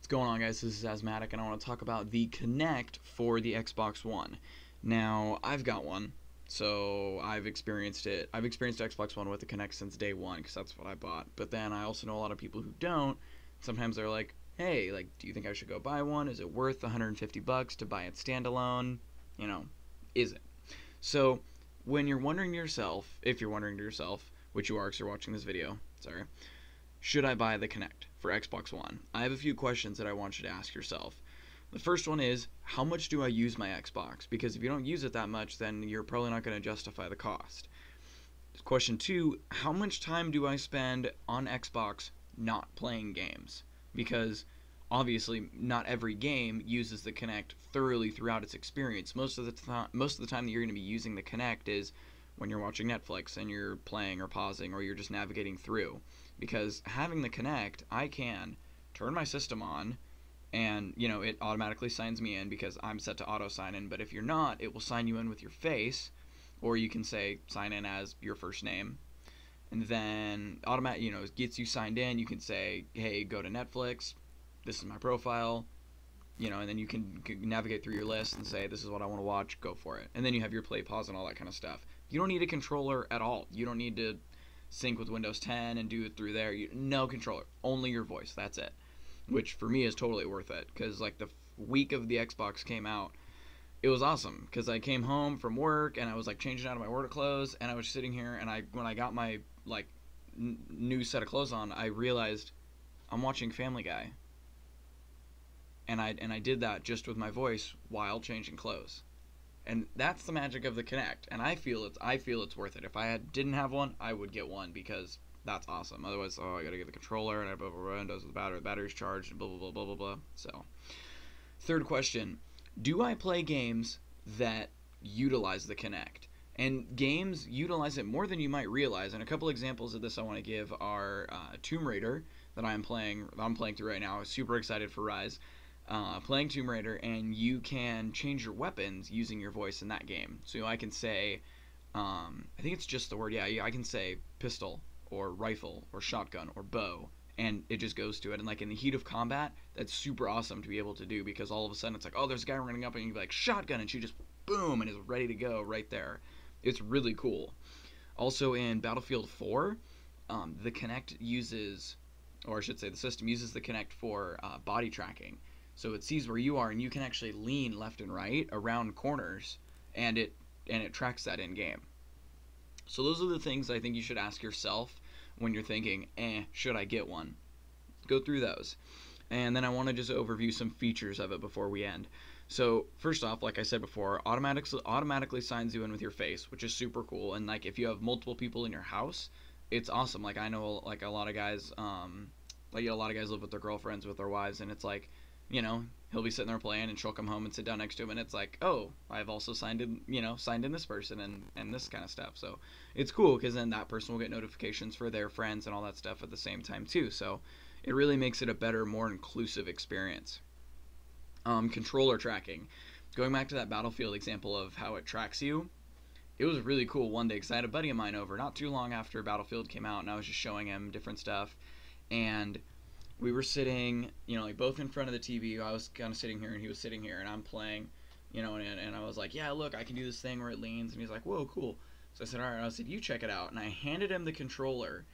What's going on, guys? This is Asthmatic, and I want to talk about the Kinect for the Xbox One. Now, I've got one, so I've experienced it. I've experienced Xbox One with the Kinect since day one, because that's what I bought. But then I also know a lot of people who don't. Sometimes they're like, hey, do you think I should go buy one? Is it worth $150 to buy it standalone? Is it? So, when you're wondering to yourself, if you're wondering to yourself, which you are because you're watching this video, sorry, should I buy the Kinect for Xbox One? I have a few questions that I want you to ask yourself. The first one is, how much do I use my Xbox? Because if you don't use it that much, then you're probably not going to justify the cost. Question 2, how much time do I spend on Xbox not playing games? Because obviously not every game uses the Kinect thoroughly throughout its experience. Most of the time that you're going to be using the Kinect is when you're watching Netflix and you're playing or pausing or you're just navigating through. Because having the Kinect, I can turn my system on and, it automatically signs me in because I'm set to auto sign in. But if you're not, it will sign you in with your face, or you can say sign in as your first name. And then it gets you signed in. You can say, hey, go to Netflix. This is my profile. And then you can navigate through your list and say, this is what I want to watch, go for it. And then you have your play, pause, and all that kind of stuff. You don't need a controller at all. You don't need to sync with Windows 10 and do it through there. No controller, only your voice. That's it. Which for me is totally worth it, because the week of the Xbox came out, it was awesome because I came home from work and I was changing out of my work clothes, and I was sitting here, and when I got my new set of clothes on, I realized I'm watching Family Guy, and I did that just with my voice while changing clothes. And that's the magic of the Kinect, and I feel it's worth it. If I didn't have one, I would get one because that's awesome. Otherwise, I gotta get the controller and blah blah blah, and does the battery's charged and blah blah blah blah blah blah. So, third question: do I play games that utilize the Kinect? And games utilize it more than you might realize. And a couple examples of this I want to give are Tomb Raider that I'm playing through right now. I'm super excited for Rise. Playing Tomb Raider, and you can change your weapons using your voice in that game. So I can say, I think it's just the word, yeah, I can say pistol, or rifle, or shotgun, or bow, and it just goes to it. And in the heat of combat, that's super awesome to be able to do, because all of a sudden it's oh, there's a guy running up, and you can be shotgun, and she just boom, and is ready to go right there. It's really cool. Also in Battlefield 4, the Kinect uses, or I should say the system uses the Kinect for body tracking. So it sees where you are, and you can actually lean left and right around corners, and it tracks that in game. So those are the things I think you should ask yourself when you're thinking, should I get one? Go through those. And then I want to just overview some features of it before we end. So first off, like I said before, automatically signs you in with your face, which is super cool. And if you have multiple people in your house, it's awesome. I know a lot of guys, a lot of guys live with their girlfriends, with their wives, and it's he'll be sitting there playing, and she'll come home and sit down next to him, and it's oh, I've also signed in this person and this kind of stuff. So it's cool because then that person will get notifications for their friends and all that stuff at the same time too. So it really makes it a better, more inclusive experience. Controller tracking. Going back to that Battlefield example of how it tracks you, it was really cool one day because I had a buddy of mine over not too long after Battlefield came out, and I was just showing him different stuff, and we were sitting, both in front of the TV. I was kind of sitting here, and he was sitting here, and I'm playing, and I was yeah, look, I can do this thing where it leans, and he's whoa, cool. So I said, all right, I said, you check it out, and I handed him the controller,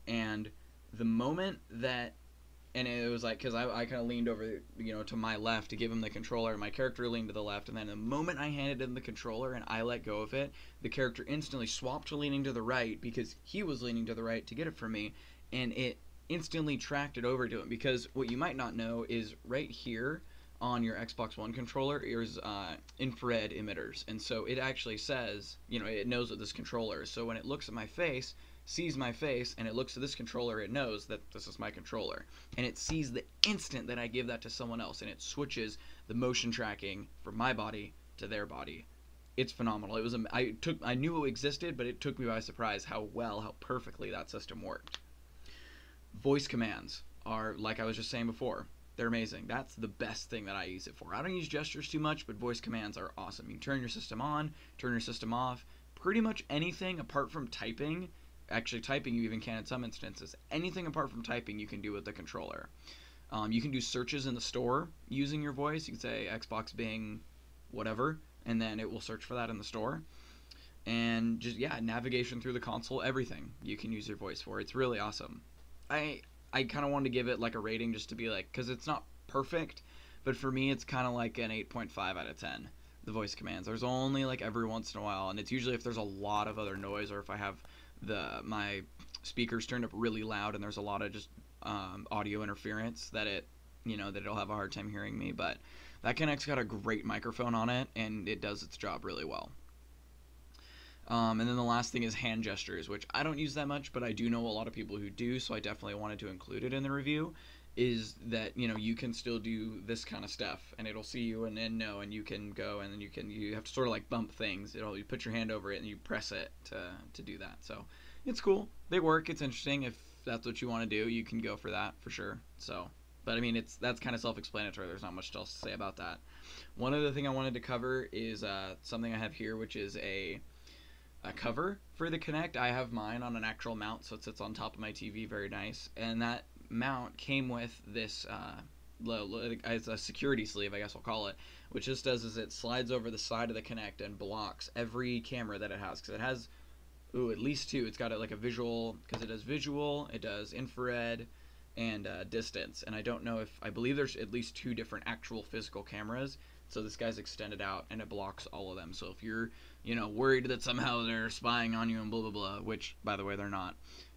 and the moment that, and it was because I kind of leaned over, to my left to give him the controller, and my character leaned to the left, and then the moment I handed him the controller and I let go of it, the character instantly swapped to leaning to the right because he was leaning to the right to get it from me, and it instantly tracked it over to him. Because what you might not know is right here on your Xbox One controller is infrared emitters, and so it actually says, it knows what this controller is. So when it looks at my face, sees my face, and it looks at this controller, it knows that this is my controller, and it sees the instant that I give that to someone else, and it switches the motion tracking from my body to their body. It's phenomenal. It was I knew it existed, but it took me by surprise how perfectly that system worked. Voice commands are, like I was just saying before, they're amazing. That's the best thing that I use it for. I don't use gestures too much, but voice commands are awesome. You can turn your system on, turn your system off, pretty much anything apart from typing. Actually, typing you even can in some instances. Anything apart from typing you can do with the controller. You can do searches in the store using your voice. You can say Xbox Bing whatever, and then it will search for that in the store. And just, yeah, navigation through the console, everything you can use your voice for. It's really awesome. I kind of wanted to give it like a rating just to be like, because it's not perfect, but for me it's kind of like an 8.5 out of 10. The voice commands, there's only like every once in a while, and it's usually if there's a lot of other noise, or if I have my speakers turned up really loud and there's a lot of just audio interference, that it'll have a hard time hearing me. But that Kinect's got a great microphone on it, and it does its job really well. And then the last thing is hand gestures, which I don't use that much, but I do know a lot of people who do, so I definitely wanted to include it in the review. Is that, you can still do this kind of stuff, and it'll see you and then know, and you can go, and then you have to sort of like bump things. You put your hand over it and you press it to do that. So it's cool. They work. It's interesting. If that's what you want to do, you can go for that for sure. So, but I mean, that's kind of self-explanatory. There's not much else to say about that. One other thing I wanted to cover is something I have here, which is a cover for the Kinect. I have mine on an actual mount, so it sits on top of my TV, very nice. And that mount came with this as a security sleeve, I guess I'll call it, which just does is it slides over the side of the Kinect and blocks every camera that it has, because it has at least two. It's got like a visual, because it does visual, it does infrared, and distance. And I believe there's at least two different actual physical cameras. So this guy's extended out, and it blocks all of them. So if you're, worried that somehow they're spying on you and blah, blah, blah, which, by the way, they're not.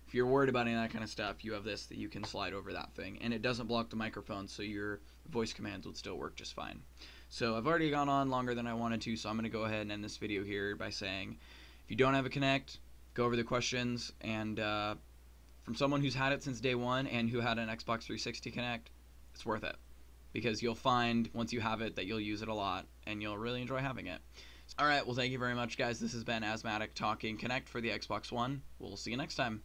If you're worried about any of that kind of stuff, you have this that you can slide over that thing. And it doesn't block the microphone, so your voice commands would still work just fine. So I've already gone on longer than I wanted to, so I'm going to go ahead and end this video here by saying, if you don't have a Kinect, go over the questions. And from someone who's had it since day one and who had an Xbox 360 Kinect, it's worth it. Because you'll find, once you have it, that you'll use it a lot, and you'll really enjoy having it. Alright, well, thank you very much, guys. This has been Asthmatic talking Kinect for the Xbox One. We'll see you next time.